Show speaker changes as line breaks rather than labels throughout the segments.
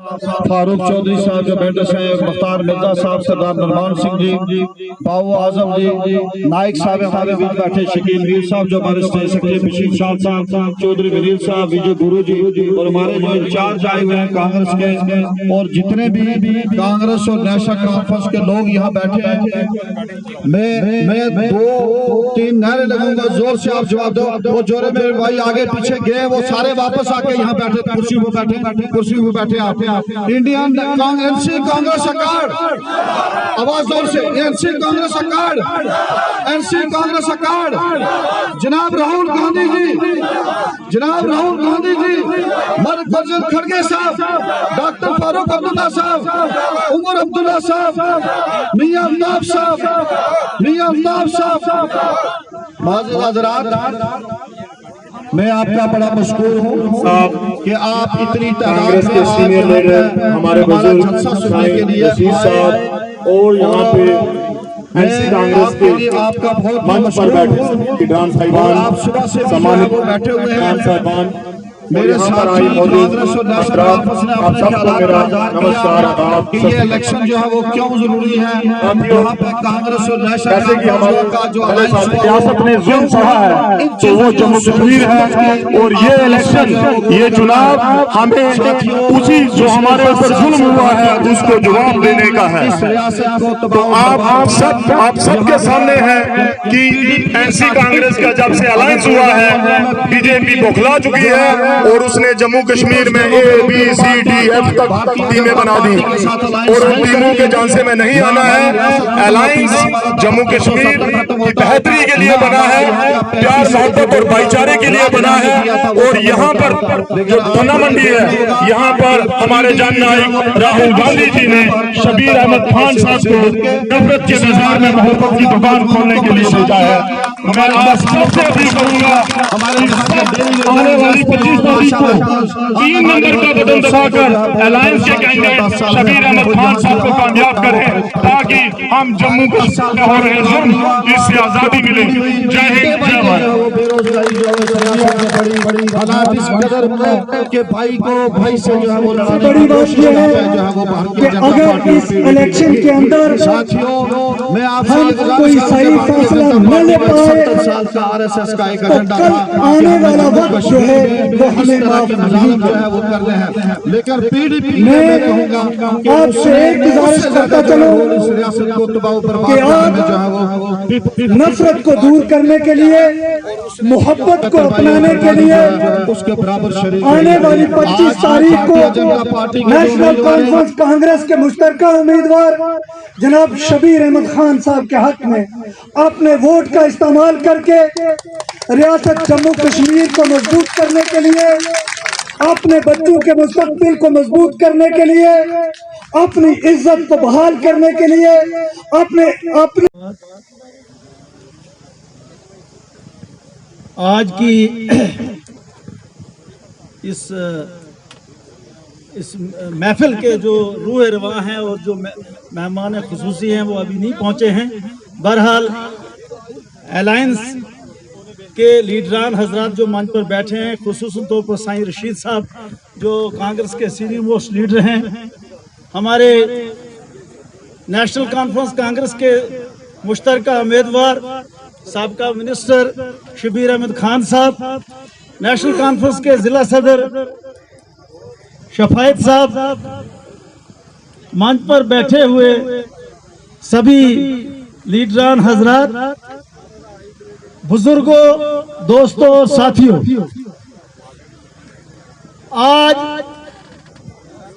फारूक चौधरी साहब जो बैठे हैं, मुख्तार मिर्जा साहब, सरदार नरमान सिंह जी, बाबू आजम जी, नाइक साहब हमारे बीच बैठे, शकील मीर साहब जो हमारे स्टेट सेक्रेटरी, बशीर शाह साहब, चौधरी वलीद साहब, विजय गुरु जी, और हमारे जो इंचार्ज आए हुए हैं कांग्रेस के, और जितने भी कांग्रेस और नेशनल कॉन्फ्रेंस के लोग यहाँ बैठे हैं। मैं 2-3 नारे लगूंगा, जोर से आप जवाब दो। वो जोरे मेरे भाई आगे पीछे गए, वो सारे वापस आके यहाँ बैठे, कुर्सी पे बैठे आप। इंडियन एनसी कांग्रेस अकार्ड, आवाज जोर से, एनसी कांग्रेस अकार्ड, एनसी कांग्रेस अकार्ड। जनाब राहुल गांधी जी, जनाब राहुल गांधी जी, मल्लिकार्जुन खड़गे साहब, डॉक्टर फारूक अब्दुल्ला साहब, उमर अब्दुल्ला साहब, मियां अल्ताफ साहब, मियां अल्ताफ साहब। माज़िद हज़रात, मैं आपका बड़ा मशकूर हूँ कि आप इतनी
कांग्रेस के सीनियर लीडर हमारे बुजुर्ग रशीद साहब और यहाँ पे एनसी कांग्रेस के
आपका बहुत
मंच पर बैठे किडान साहिबान,
आप सुबह से
सम्मानित
बैठे हुए हैं
साहिबान,
मेरे साथ
आई मौजूद आप सबको मेरा नमस्कार।
ये इलेक्शन जो है वो क्यों जरूरी है, यहाँ पे कांग्रेस और
जैसे कि हमारे सियासत ने जुल्म सहा है तो वो जम्मू कश्मीर है, और ये इलेक्शन, ये चुनाव हमें उसी जो हमारे ऊपर जुल्म हुआ है उसको जवाब देने का है। तो आप सब के सामने है कि एनसी कांग्रेस का जब से अलायंस हुआ है, बीजेपी बौखला चुकी है और उसने जम्मू कश्मीर में ABCDF तक टीमें बना दी, और उन टीमों के झांसे में नहीं आना है। अलायंस जम्मू कश्मीर की बेहतरी के लिए बना है, प्यार मोहब्बत और भाईचारे के लिए बना है। और यहाँ पर जो धना मंडी है, यहाँ पर हमारे जन नायक राहुल गांधी जी ने शबीर अहमद खान साहब को नफरत के बाजार में मोहब्बत की दुकान खोलने के लिए भेजा है। मैं आज सबसे अपील करूंगा, आने वाली 25 तारीख को 3 नंबर का बटन दबाकर अलायंस के कैंडिडेट शबीर अहमद खान साहब को कामयाब करें, ताकि हम जम्मू कश्मीर में हो रहे जुल्म इससे आजादी मिले। जय हिंद, जय भारत।
के भाई को भाई से जो है वो
बड़ी बात यह है कि अगर इस इलेक्शन के अंदर
साथियों मैं आप
हम कोई सही फैसला न ले पाए
का RSS का एक
तो कल आने वाला वक्त जो है वो हमें माफ नहीं
जो है वो करने हैं। लेकिन PDP
मैं
कहूँगा
आपसे एक गुजारिश करता चलो
रियासत को तबाह
कि आप नफरत को दूर करने के लिए, मोहब्बत को अपनाने के लिए
उसके बराबर
आने वाली 25 तारीख को नेशनल कॉन्फ्रेंस कांग्रेस के मुश्तरका उम्मीदवार जनाब शबीर अहमद खान साहब के हक में अपने वोट का इस्तेमाल करके रियासत जम्मू कश्मीर को मजबूत करने के लिए, अपने बच्चों के मुस्तकबिल को मजबूत करने के लिए, अपनी इज्जत को बहाल करने के लिए, अपने
आज की इस महफिल के जो रूह रवां हैं और जो मेहमान खुसूसी हैं वो अभी नहीं पहुंचे हैं। बहरहाल अलायंस के लीडरान हजरात जो मंच पर बैठे हैं, खुसूसन तौर पर साईं रशीद साहब जो कांग्रेस के सीनियर मोस्ट लीडर हैं, हमारे नेशनल कॉन्फ्रेंस कांग्रेस के मुश्तरका उम्मीदवार साबका मिनिस्टर शबीर अहमद खान साहब, नेशनल कॉन्फ्रेंस के जिला सदर शफायत साहब, मंच पर बैठे हुए सभी लीडरान हजरात, बुजुर्गों, दोस्तों और साथियों, आज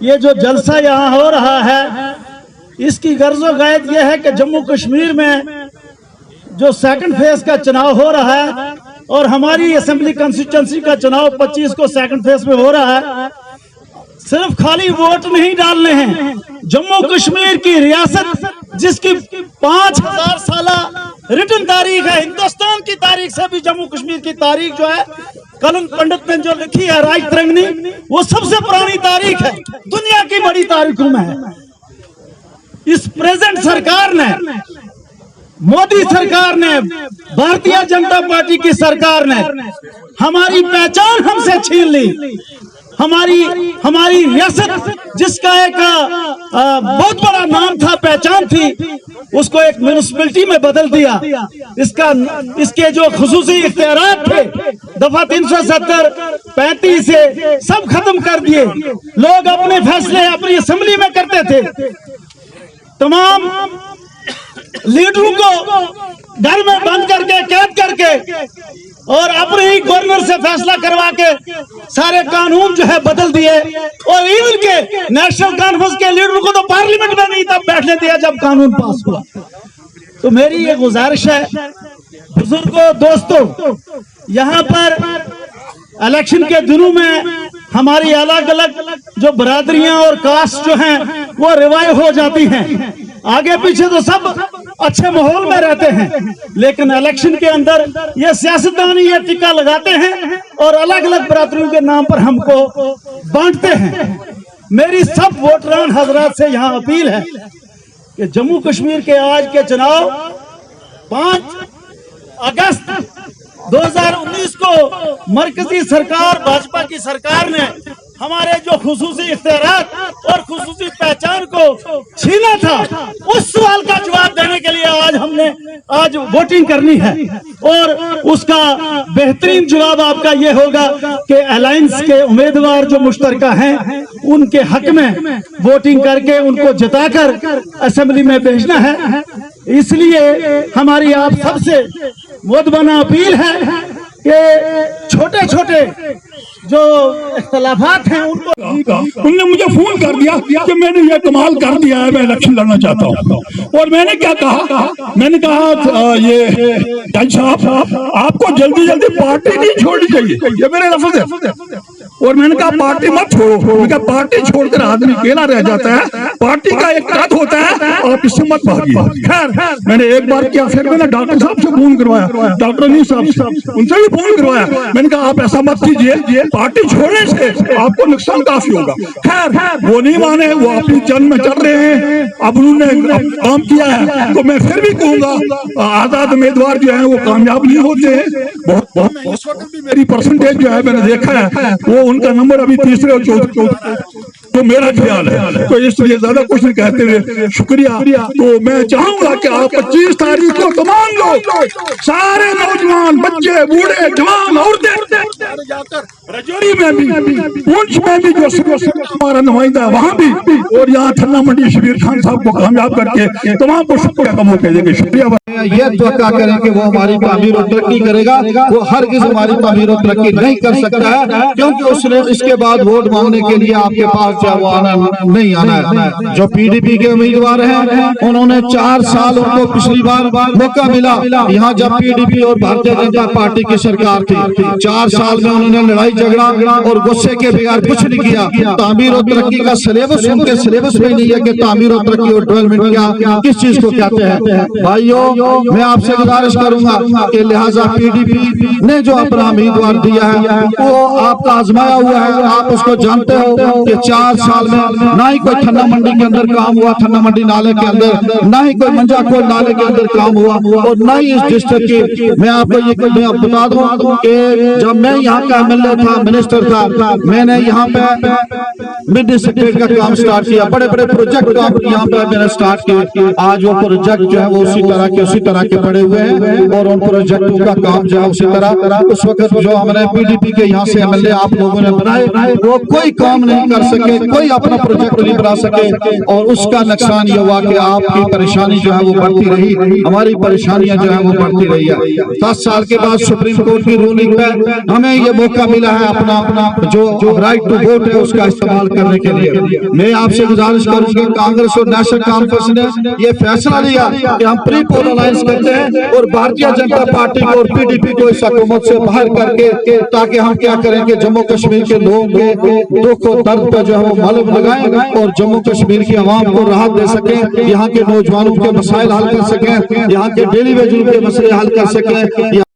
ये जो जलसा यहाँ हो रहा है इसकी गर्ज़ो गायत यह है कि जम्मू कश्मीर में जो सेकंड फेज का चुनाव हो रहा है और हमारी असेंबली कंस्टिट्यूंसी का चुनाव 25 को सेकंड फेज में हो रहा है, सिर्फ खाली वोट नहीं डालने हैं। जम्मू कश्मीर की रियासत जिसकी 5000 साला रिटन तारीख है, हिंदुस्तान की तारीख से भी जम्मू कश्मीर की तारीख जो है कलम पंडित ने जो लिखी है राज तिरंगनी, वो सबसे पुरानी तारीख है, दुनिया की बड़ी तारीखों में है। इस प्रेजेंट सरकार ने, मोदी सरकार ने, भारतीय जनता पार्टी की सरकार ने हमारी पहचान हमसे छीन ली, हमारी रियासत जिसका एक बहुत बड़ा नाम था, पहचान थी, उसको एक म्यूनिसिपैलिटी में बदल दिया। इसके जो खुसूसी इख्तियारात थे दफा 370, 35 से सब खत्म कर दिए। लोग अपने फैसले अपनी असेंबली में करते थे। तमाम लीडरों को घर में बंद करके, कैद करके और अपने ही गवर्नर से फैसला करवा के सारे कानून जो है बदल दिए। और इवन के नेशनल कॉन्फ्रेंस के लीडरों को तो पार्लियामेंट में नहीं तब बैठने दिया जब कानून पास हुआ। तो मेरी ये गुजारिश है बुजुर्गों, दोस्तों, यहाँ पर इलेक्शन के दिनों में हमारी अलग अलग जो बरादरियां और कास्ट जो हैं वो रिवाइव हो जाती हैं। आगे पीछे तो सब अच्छे माहौल में रहते हैं, लेकिन इलेक्शन के अंदर ये सियासतदान ये टिक्का लगाते हैं और अलग अलग बरादरियों के नाम पर हमको बांटते हैं। मेरी सब वोटरान हजरात से यहाँ अपील है कि जम्मू कश्मीर के आज के चुनाव 5 अगस्त 2019 को मरकजी सरकार, भाजपा की सरकार ने हमारे जो खुसूसी इख्तियारात और खुसूसी पहचान को छीना था, उस सवाल का जवाब देने के लिए हमने आज वोटिंग करनी है। और उसका बेहतरीन जवाब आपका ये होगा कि अलायंस के उम्मीदवार जो मुश्तरका हैं उनके हक में वोटिंग करके उनको जिताकर असेंबली में भेजना है। इसलिए हमारी आप सबसे मुद्दबना अपील है कि छोटे छोटे जो इख्तलाफात हैं उनको,
उनने मुझे फोन कर दिया कि मैंने ये कमाल कर दिया है, मैं इलेक्शन लड़ना चाहता हूँ। और मैंने क्या कहा, मैंने कहा ये जज साहब आपको जल्दी जल्दी पार्टी नहीं छोड़नी चाहिए, ये मेरे लफ्ज़ है। और मैंने कहा पार्टी मत छोड़ो, मैंने कहा पार्टी छोड़कर आदमी अकेला रह जाता है, पार्टी का एक कद होता है, आप इससे मत भागिए। खैर मैंने एक बार किया, फिर मैंने डॉक्टर साहब से फोन करवाया, डॉक्टर अली साहब से, उनसे भी फोन करवाया। मैंने कहा आप ऐसा मत कीजिए, पार्टी छोड़ने से आपको नुकसान काफी होगा। खैर वो नहीं माने, वो अपनी जंग में चल रहे हैं। अब उन्होंने काम किया है तो मैं फिर भी कहूंगा आजाद उम्मीदवार जो है वो कामयाब नहीं होते हैं। बहुत इस वक्त भी मेरी परसेंटेज जो है मैंने देखा है वो उनका नंबर अभी तीसरे और चौथे, तो मेरा ख्याल है। तो इसलिए ज्यादा कुछ नहीं कहते हुए शुक्रिया। तो मैं चाहूंगा कि आप 25 तारीख को तमाम लोग, सारे नौजवान, बच्चे, बूढ़े, जवान, औरतें जाकर रजौरी में भी, पुंछ में भी जो हमारा नुमाइंदा है वहाँ भी, और यहाँ थन्ना मंडी शबीर खान साहब को कामयाब करके तमाम को शुक्रिया का मौका देंगे। शुक्रिया।
ये तो क्या करें कि वो हमारी तामीर और तरक्की करेगा, वो हरगिज़ हमारी तामीर और तरक्की नहीं कर सकता है, क्योंकि उसने इसके बाद वोट मांगने के लिए आपके पास चाहे वो आना नहीं आना है। जो पीडीपी के उम्मीदवार हैं उन्होंने 4 साल उनको पिछली बार मौका मिला। यहाँ जब पीडीपी और भारतीय जनता पार्टी की सरकार थी, 4 साल में उन्होंने लड़ाई झगड़ा और गुस्से के बगैर कुछ नहीं किया। तामीर और तरक्की का सिलेबस उनके सिलेबस में नहीं है कि तामीर और तरक्की और डेवलपमेंट क्या किस चीज को कहते हैं। भाइयों मैं आपसे गुजारिश करूंगा कि लिहाजा पीडीपी ने जो अपना उम्मीदवार दिया है वो आपका आजमाया हुआ है। आप उसको जानते हो कि 4 साल में ना ही कोई थन्ना मंडी के अंदर काम हुआ, थन्ना मंडी नाले के अंदर, ना ही कोई मंजाकोल नाले के अंदर काम हुआ, और ना ही इस डिस्ट्रिक्ट की। मैं आपको ये बता दूं कि जब मैं यहाँ का एमएलए था, मिनिस्टर था, मैंने यहाँ पे मिड सेक्रेटरी का काम स्टार्ट किया, बड़े बड़े प्रोजेक्ट यहाँ पे मैंने स्टार्ट किए। आज वो प्रोजेक्ट जो है वो उसी तरह के पड़े हुए हैं, और उन प्रोजेक्टों का काम जो है उसी तरह उस वक्त जो हमने पीडीपी के यहाँ से एमएलए आप लोगों ने बनाए वो कोई काम नहीं कर सके, कोई अपना प्रोजेक्ट नहीं बना सके, और उसका नुकसान ये हुआ कि आपकी परेशानी जो है वो बढ़ती रही, हमारी परेशानियां जो है वो बढ़ती रही है। 10 साल के बाद सुप्रीम कोर्ट की रूलिंग पे हमें ये मौका मिला है अपना जो राइट टू वोट है उसका इस्तेमाल करने के लिए। मैं आपसे गुजारिश करूंगा, कांग्रेस और नेशनल कॉन्फ्रेंस ने ये फैसला लिया कि हम प्री पोल अलायंस करते हैं और भारतीय जनता पार्टी को और पीडीपी को इस हुकूमत से बाहर करके, ताकि हम क्या करें कि जम्मू कश्मीर के लोगों के दुख और दर्द पर जो है वो मलम लगाएं और जम्मू कश्मीर की आवाम को राहत दे सकें, यहाँ के नौजवानों के मसाइल हल कर सकें, यहाँ के डेली वेज के मसले हल कर सकें।